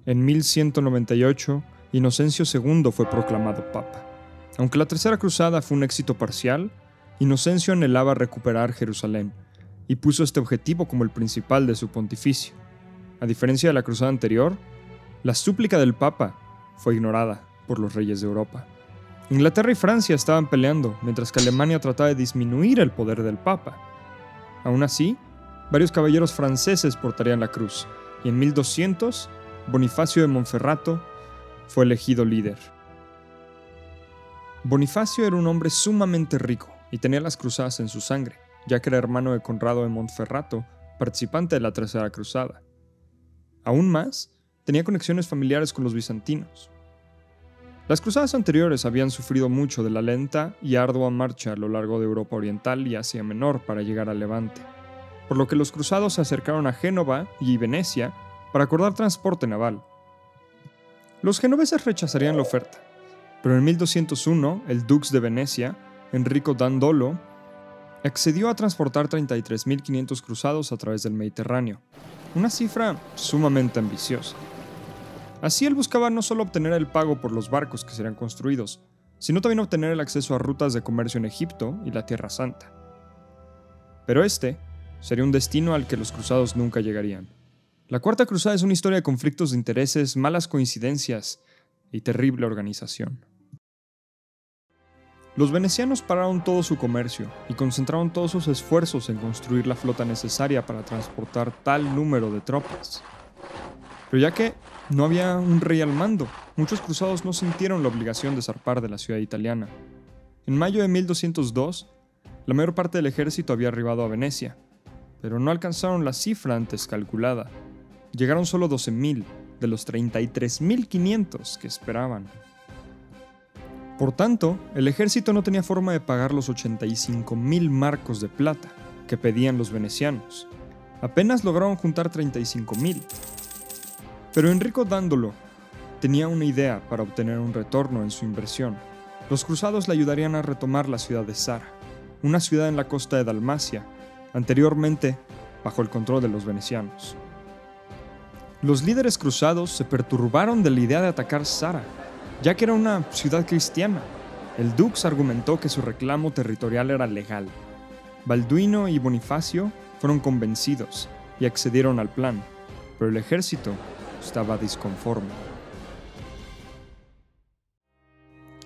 En 1198, Inocencio II fue proclamado papa. Aunque la Tercera Cruzada fue un éxito parcial, Inocencio anhelaba recuperar Jerusalén y puso este objetivo como el principal de su pontificio. A diferencia de la cruzada anterior, la súplica del papa fue ignorada por los reyes de Europa. Inglaterra y Francia estaban peleando, mientras que Alemania trataba de disminuir el poder del papa. Aún así, varios caballeros franceses portarían la cruz, y en 1200, Bonifacio de Monferrato fue elegido líder. Bonifacio era un hombre sumamente rico y tenía las cruzadas en su sangre, ya que era hermano de Conrado de Montferrato, participante de la Tercera Cruzada. Aún más, tenía conexiones familiares con los bizantinos. Las cruzadas anteriores habían sufrido mucho de la lenta y ardua marcha a lo largo de Europa Oriental y Asia Menor para llegar al Levante, por lo que los cruzados se acercaron a Génova y Venecia para acordar transporte naval. Los genoveses rechazarían la oferta, pero en 1201 el dux de Venecia, Enrico Dandolo, accedió a transportar 33.500 cruzados a través del Mediterráneo, una cifra sumamente ambiciosa. Así él buscaba no solo obtener el pago por los barcos que serían construidos, sino también obtener el acceso a rutas de comercio en Egipto y la Tierra Santa. Pero este sería un destino al que los cruzados nunca llegarían. La Cuarta Cruzada es una historia de conflictos de intereses, malas coincidencias y terrible organización. Los venecianos pararon todo su comercio y concentraron todos sus esfuerzos en construir la flota necesaria para transportar tal número de tropas. Pero ya que no había un rey al mando, muchos cruzados no sintieron la obligación de zarpar de la ciudad italiana. En mayo de 1202, la mayor parte del ejército había arribado a Venecia, pero no alcanzaron la cifra antes calculada. Llegaron solo 12.000 de los 33.500 que esperaban. Por tanto, el ejército no tenía forma de pagar los 85.000 marcos de plata que pedían los venecianos. Apenas lograron juntar 35.000. Pero Enrico Dandolo tenía una idea para obtener un retorno en su inversión. Los cruzados le ayudarían a retomar la ciudad de Zara, una ciudad en la costa de Dalmacia, anteriormente bajo el control de los venecianos. Los líderes cruzados se perturbaron de la idea de atacar Zara, ya que era una ciudad cristiana. El dux argumentó que su reclamo territorial era legal. Balduino y Bonifacio fueron convencidos y accedieron al plan, pero el ejército estaba disconforme.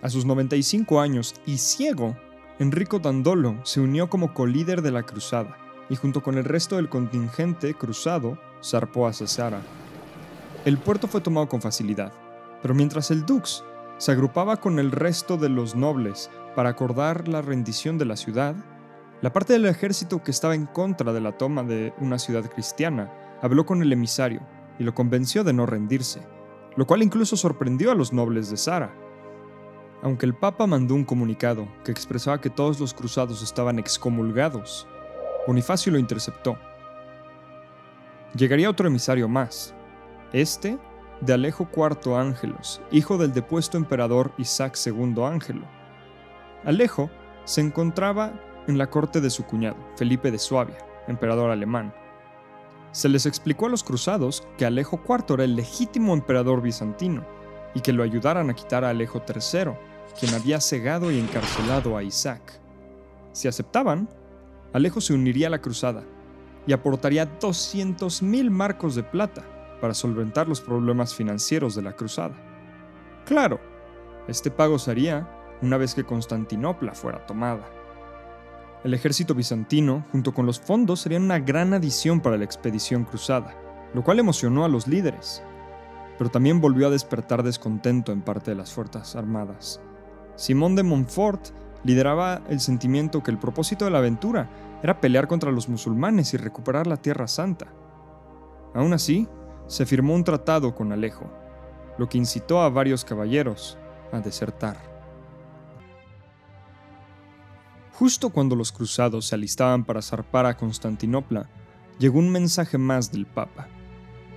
A sus 95 años y ciego, Enrico Dandolo se unió como colíder de la cruzada y junto con el resto del contingente cruzado zarpó hacia Zara. El puerto fue tomado con facilidad, pero mientras el dux se agrupaba con el resto de los nobles para acordar la rendición de la ciudad, la parte del ejército que estaba en contra de la toma de una ciudad cristiana habló con el emisario y lo convenció de no rendirse, lo cual incluso sorprendió a los nobles de Zara. Aunque el Papa mandó un comunicado que expresaba que todos los cruzados estaban excomulgados, Bonifacio lo interceptó. Llegaría otro emisario más, este de Alejo IV Ángelos, hijo del depuesto emperador Isaac II Ángelo. Alejo se encontraba en la corte de su cuñado, Felipe de Suabia, emperador alemán. Se les explicó a los cruzados que Alejo IV era el legítimo emperador bizantino y que lo ayudaran a quitar a Alejo III, quien había cegado y encarcelado a Isaac. Si aceptaban, Alejo se uniría a la cruzada y aportaría 200.000 marcos de plata para solventar los problemas financieros de la cruzada. Claro, este pago se haría una vez que Constantinopla fuera tomada. El ejército bizantino, junto con los fondos, serían una gran adición para la expedición cruzada, lo cual emocionó a los líderes, pero también volvió a despertar descontento en parte de las fuerzas armadas. Simón de Montfort lideraba el sentimiento que el propósito de la aventura era pelear contra los musulmanes y recuperar la Tierra Santa. Aún así, se firmó un tratado con Alejo, lo que incitó a varios caballeros a desertar. Justo cuando los cruzados se alistaban para zarpar a Constantinopla, llegó un mensaje más del Papa.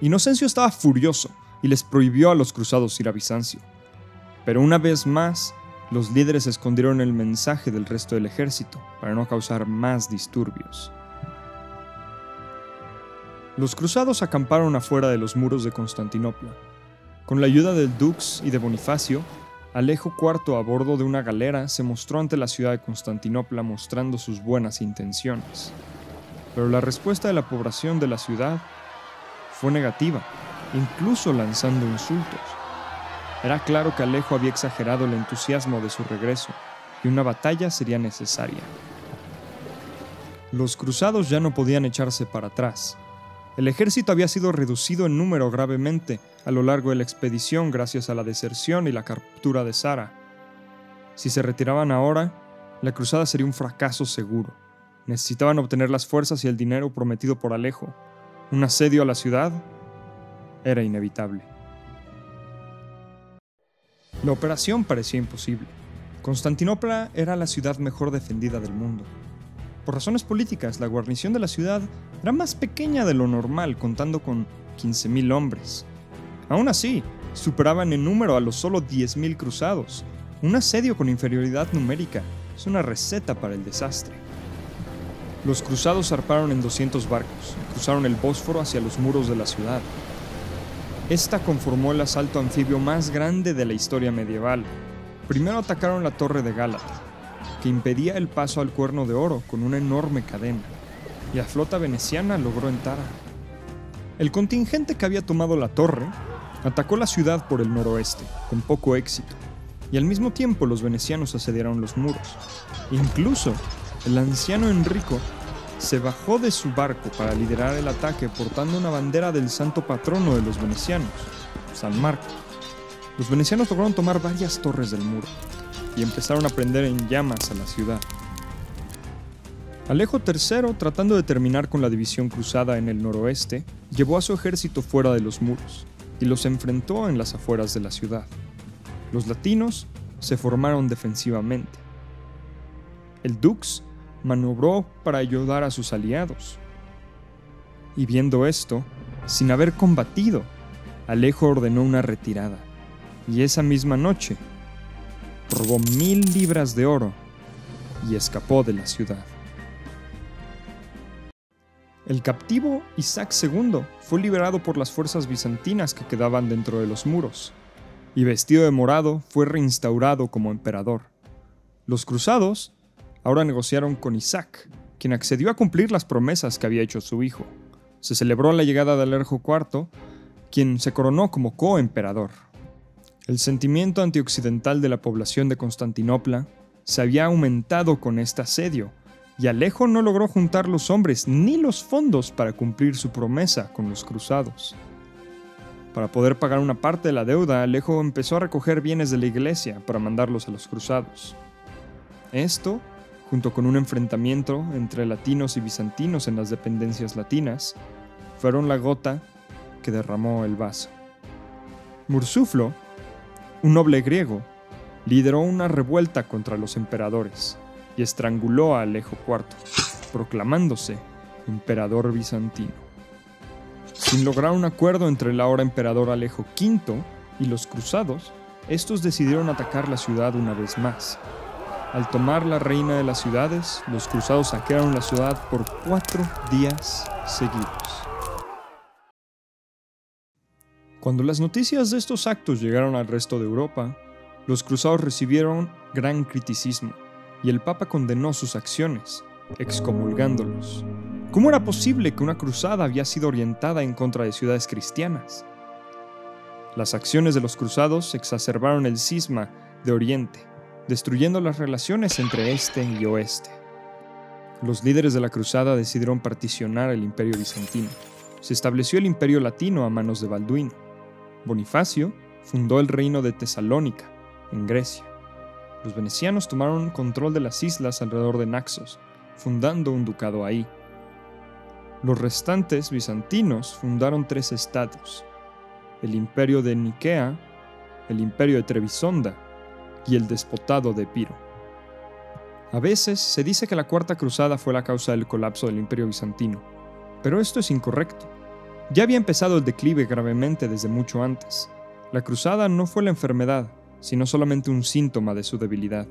Inocencio estaba furioso y les prohibió a los cruzados ir a Bizancio. Pero una vez más, los líderes escondieron el mensaje del resto del ejército para no causar más disturbios. Los cruzados acamparon afuera de los muros de Constantinopla, Con la ayuda del Dux y de Bonifacio, Alejo IV, a bordo de una galera, se mostró ante la ciudad de Constantinopla mostrando sus buenas intenciones. Pero la respuesta de la población de la ciudad fue negativa, incluso lanzando insultos. Era claro que Alejo había exagerado el entusiasmo de su regreso y una batalla sería necesaria. Los cruzados ya no podían echarse para atrás. El ejército había sido reducido en número gravemente a lo largo de la expedición gracias a la deserción y la captura de Zara. Si se retiraban ahora, la cruzada sería un fracaso seguro. Necesitaban obtener las fuerzas y el dinero prometido por Alejo. Un asedio a la ciudad era inevitable. La operación parecía imposible. Constantinopla era la ciudad mejor defendida del mundo. Por razones políticas, la guarnición de la ciudad era más pequeña de lo normal, contando con 15.000 hombres. Aún así, superaban en número a los solo 10.000 cruzados. Un asedio con inferioridad numérica es una receta para el desastre. Los cruzados zarparon en 200 barcos y cruzaron el Bósforo hacia los muros de la ciudad. Esta conformó el asalto anfibio más grande de la historia medieval. Primero atacaron la Torre de Gálata, que impedía el paso al Cuerno de Oro con una enorme cadena, y la flota veneciana logró entrar. El contingente que había tomado la torre atacó la ciudad por el noroeste, con poco éxito, y al mismo tiempo los venecianos asediaron los muros. Incluso, el anciano Enrico se bajó de su barco para liderar el ataque portando una bandera del santo patrono de los venecianos, San Marco. Los venecianos lograron tomar varias torres del muro y empezaron a prender en llamas a la ciudad. Alejo III, tratando de terminar con la división cruzada en el noroeste, llevó a su ejército fuera de los muros y los enfrentó en las afueras de la ciudad. Los latinos se formaron defensivamente. El Dux maniobró para ayudar a sus aliados. Y viendo esto, sin haber combatido, Alejo ordenó una retirada, y esa misma noche robó 1.000 libras de oro y escapó de la ciudad. El captivo Isaac II fue liberado por las fuerzas bizantinas que quedaban dentro de los muros, y vestido de morado fue reinstaurado como emperador. Los cruzados ahora negociaron con Isaac, quien accedió a cumplir las promesas que había hecho su hijo. Se celebró la llegada de Alejo IV, quien se coronó como coemperador. El sentimiento antioccidental de la población de Constantinopla se había aumentado con este asedio, y Alejo no logró juntar los hombres ni los fondos para cumplir su promesa con los cruzados. Para poder pagar una parte de la deuda, Alejo empezó a recoger bienes de la iglesia para mandarlos a los cruzados. Esto, junto con un enfrentamiento entre latinos y bizantinos en las dependencias latinas, fueron la gota que derramó el vaso. Mursuflo, un noble griego, lideró una revuelta contra los emperadores y estranguló a Alejo IV, proclamándose emperador bizantino. Sin lograr un acuerdo entre el ahora emperador Alejo V y los cruzados, estos decidieron atacar la ciudad una vez más. Al tomar la reina de las ciudades, los cruzados saquearon la ciudad por 4 días seguidos. Cuando las noticias de estos actos llegaron al resto de Europa, los cruzados recibieron gran criticismo y el Papa condenó sus acciones, excomulgándolos. ¿Cómo era posible que una cruzada había sido orientada en contra de ciudades cristianas? Las acciones de los cruzados exacerbaron el cisma de Oriente, destruyendo las relaciones entre este y oeste. Los líderes de la cruzada decidieron particionar el imperio bizantino. Se estableció el imperio latino a manos de Balduino. Bonifacio fundó el reino de Tesalónica, en Grecia. Los venecianos tomaron control de las islas alrededor de Naxos, fundando un ducado ahí. Los restantes bizantinos fundaron 3 estados: el imperio de Niquea, el imperio de Trebisonda y el despotado de Epiro. A veces se dice que la Cuarta Cruzada fue la causa del colapso del imperio bizantino, pero esto es incorrecto. Ya había empezado el declive gravemente desde mucho antes. La cruzada no fue la enfermedad, sino solamente un síntoma de su debilidad.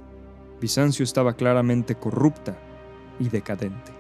Bizancio estaba claramente corrupta y decadente.